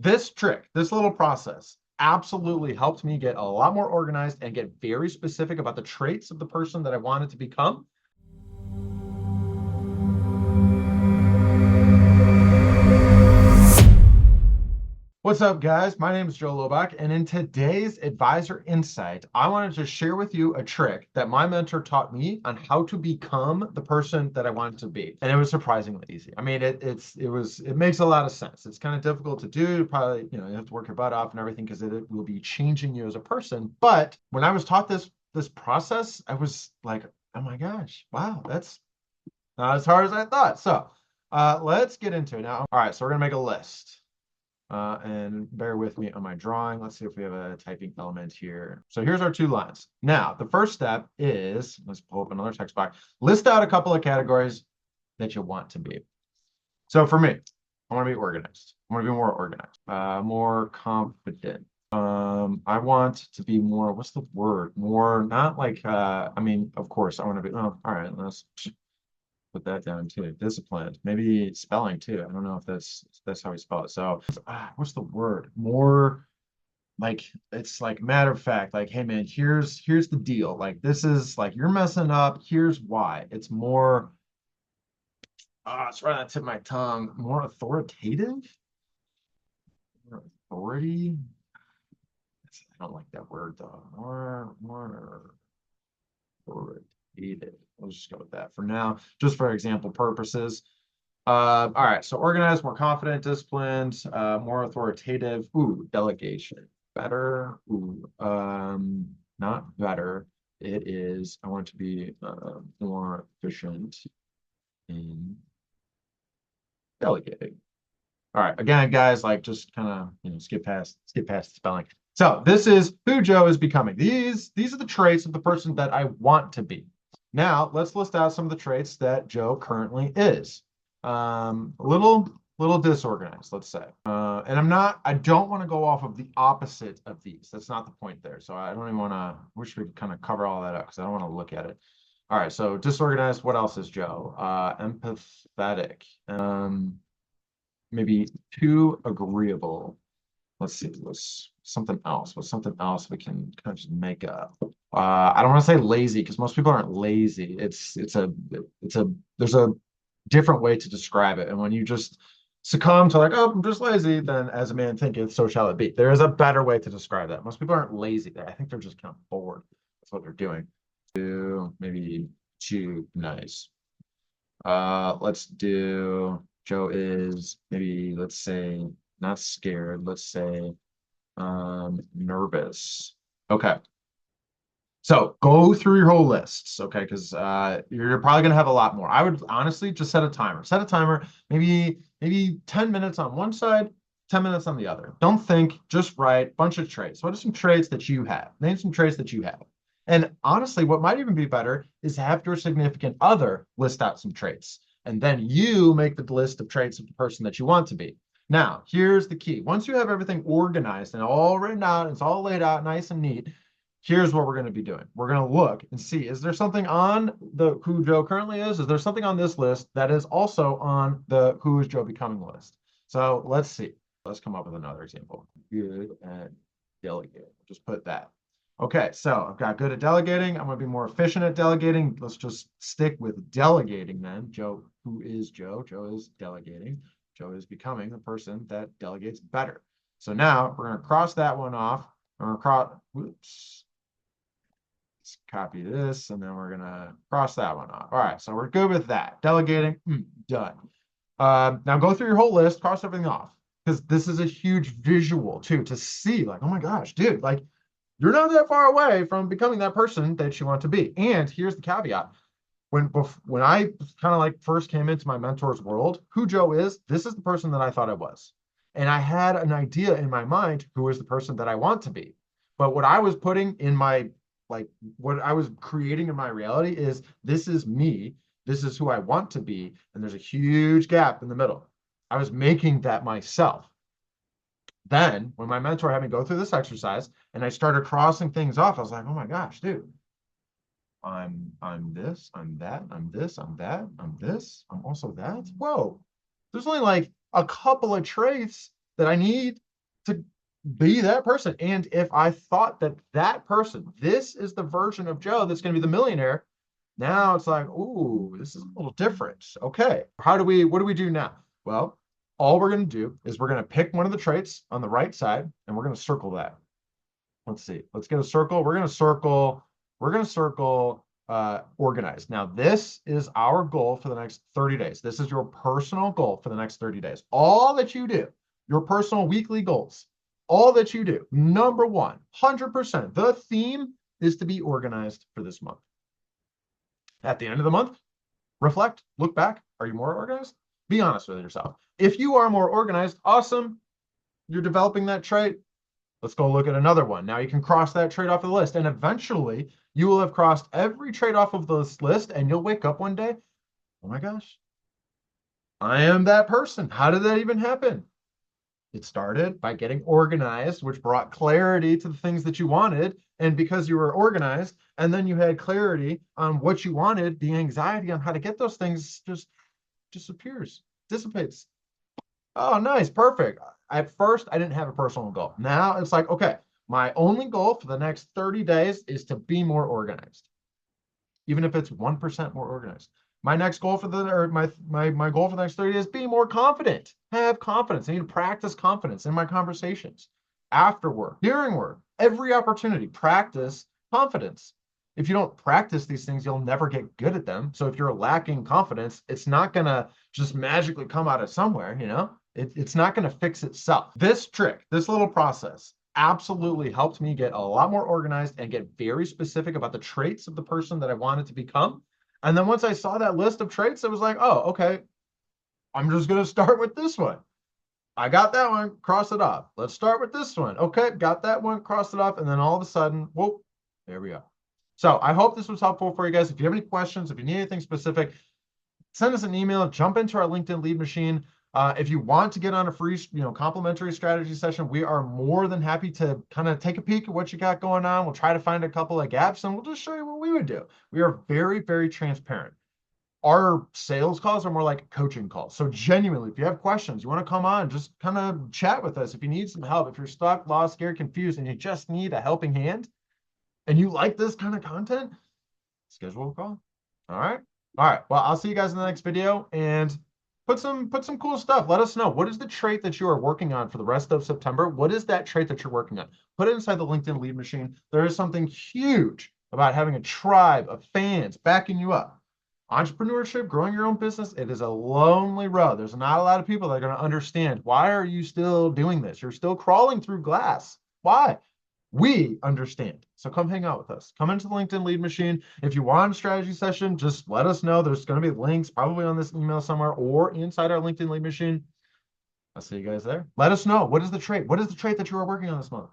This trick, this little process, absolutely helped me get a lot more organized and get very specific about the traits of the person that I wanted to become. What's up, guys? My name is Joe Lobach, and in today's Advisor Insight, I wanted to share with you a trick that my mentor taught me on how to become the person that I wanted to be. And it was surprisingly easy. I mean, it makes a lot of sense. It's kind of difficult to do. Probably, you have to work your butt off and everything because it will be changing you as a person. But when I was taught this process, I was like, oh my gosh, wow, that's not as hard as I thought. So let's get into it now. All right, so we're gonna make a list. And bear with me on my drawing. Let's see if we have a typing element here. So here's our two lines. Now, the first step is, let's pull up another text box. List out a couple of categories that you want to be. So for me, I want to be organized. I want to be more organized, more confident. I want to be more, what's the word? More, not like, I mean, of course, I want to be, oh, all right, let's put that down too. Disciplined, maybe spelling too. I don't know if that's how we spell it. So, what's the word? More like it's like matter of fact. Like, hey man, here's the deal. Like, this is like you're messing up. Here's why. It's more. It's right on the tip of my tongue. More authoritative. More authority. I don't like that word though. More authoritative. We'll just go with that for now, just for example purposes. All right, so organized, more confident, disciplined, more authoritative. Ooh, delegation. Better. Ooh, not better. It is, I want to be more efficient in delegating. All right, again, guys, like just kind of skip past the spelling. So this is who Joe is becoming. These are the traits of the person that I want to be. Now let's list out some of the traits that Joe currently is. A little disorganized, let's say. And I don't want to go off of the opposite of these. That's not the point there. So I don't even want to, wish we could kind of cover all that up because I don't want to look at it. All right, so disorganized, what else is Joe? Empathetic. Maybe too agreeable. Let's see, what's something else? What's something else we can kind of just make up? I don't want to say lazy because most people aren't lazy. There's a different way to describe it. And when you just succumb to like, oh, I'm just lazy, then as a man thinketh, so shall it be. There is a better way to describe that. Most people aren't lazy. I think they're just kind of bored. That's what they're doing. Maybe too nice. Let's do Joe is maybe, let's say, not scared, let's say nervous. Okay. So go through your whole lists, okay? Because you're probably gonna have a lot more. I would honestly just set a timer. Set a timer, maybe 10 minutes on one side, 10 minutes on the other. Don't think, just write, bunch of traits. What are some traits that you have? Name some traits that you have. And honestly, what might even be better is have your significant other list out some traits. And then you make the list of traits of the person that you want to be. Now, here's the key. Once you have everything organized and all written out, it's all laid out nice and neat, here's what we're going to be doing. We're going to look and see, is there something on the who Joe currently is? Is there something on this list that is also on the who is Joe becoming list? So let's see. Let's come up with another example. Good at delegating. Just put that. Okay, so I've got good at delegating. I'm going to be more efficient at delegating. Let's just stick with delegating then. Joe, who is Joe? Joe is delegating. Joe is becoming the person that delegates better. So now we're going to cross that one off. We're going to cross, whoops. Let's copy this, and then we're going to cross that one off. All right, so we're good with that. Delegating, done. Now go through your whole list, cross everything off, because this is a huge visual too, to see like, oh my gosh, dude, like, you're not that far away from becoming that person that you want to be. And here's the caveat. When I kind of like first came into my mentor's world, who Joe is, this is the person that I thought I was. And I had an idea in my mind who is the person that I want to be. But what I was putting in my, like what I was creating in my reality is this is me. This is who I want to be. And there's a huge gap in the middle. I was making that myself. Then when my mentor had me go through this exercise and I started crossing things off, I was like, oh my gosh, dude, I'm this, I'm that, I'm this, I'm that, I'm this, I'm also that. Whoa, there's only like a couple of traits that I need to be that person. And if I thought that that person, this is the version of Joe that's going to be the millionaire, now it's like, ooh, this is a little different. Okay, what do we do now? Well, all we're going to do is we're going to pick one of the traits on the right side and we're going to circle that. Let's see. Let's get a circle. We're going to circle organized. Now, this is our goal for the next 30 days. This is your personal goal for the next 30 days. All that you do, your personal weekly goals, all that you do, number one, 100%, the theme is to be organized for this month. At the end of the month, reflect, look back. Are you more organized? Be honest with yourself. If you are more organized, awesome. You're developing that trait. Let's go look at another one. Now you can cross that trait off the list. And eventually you will have crossed every trait off of this list and you'll wake up one day, oh my gosh, I am that person. How did that even happen? It started by getting organized, which brought clarity to the things that you wanted. And because you were organized and then you had clarity on what you wanted, the anxiety on how to get those things just disappears, dissipates. Oh, nice. Perfect. At first, I didn't have a personal goal. Now it's like, okay, my only goal for the next 30 days is to be more organized, even if it's 1% more organized. My next goal for the, or my goal for the next 30 days, be more confident, have confidence. I need to practice confidence in my conversations, after work, during work, every opportunity, practice confidence. If you don't practice these things, you'll never get good at them. So if you're lacking confidence, it's not going to just magically come out of somewhere, you know? It's not going to fix itself. This trick, this little process absolutely helped me get a lot more organized and get very specific about the traits of the person that I wanted to become. And then once I saw that list of traits, it was like, oh, okay, I'm just going to start with this one. I got that one, cross it off. Let's start with this one. Okay, got that one, cross it off. And then all of a sudden, whoop, there we go. So I hope this was helpful for you guys. If you have any questions, if you need anything specific, send us an email, jump into our LinkedIn lead machine. If you want to get on a free, complimentary strategy session, we are more than happy to kind of take a peek at what you got going on. We'll try to find a couple of gaps and we'll just show you what we would do. We are very, very transparent. Our sales calls are more like coaching calls. So genuinely, if you have questions, you want to come on, just kind of chat with us. If you need some help, if you're stuck, lost, scared, confused, and you just need a helping hand, and you like this kind of content, schedule a call. All right. All right. Well, I'll see you guys in the next video and put some cool stuff. Let us know. What is the trait that you are working on for the rest of September? What is that trait that you're working on? Put it inside the LinkedIn lead machine. There is something huge about having a tribe of fans backing you up. Entrepreneurship, growing your own business, it is a lonely road. There's not a lot of people that are going to understand, why are you still doing this? You're still crawling through glass. Why? We understand. So come hang out with us. Come into the LinkedIn lead machine. If you want a strategy session, just let us know. There's going to be links probably on this email somewhere or inside our LinkedIn lead machine. I'll see you guys there. Let us know. What is the trait? What is the trait that you are working on this month?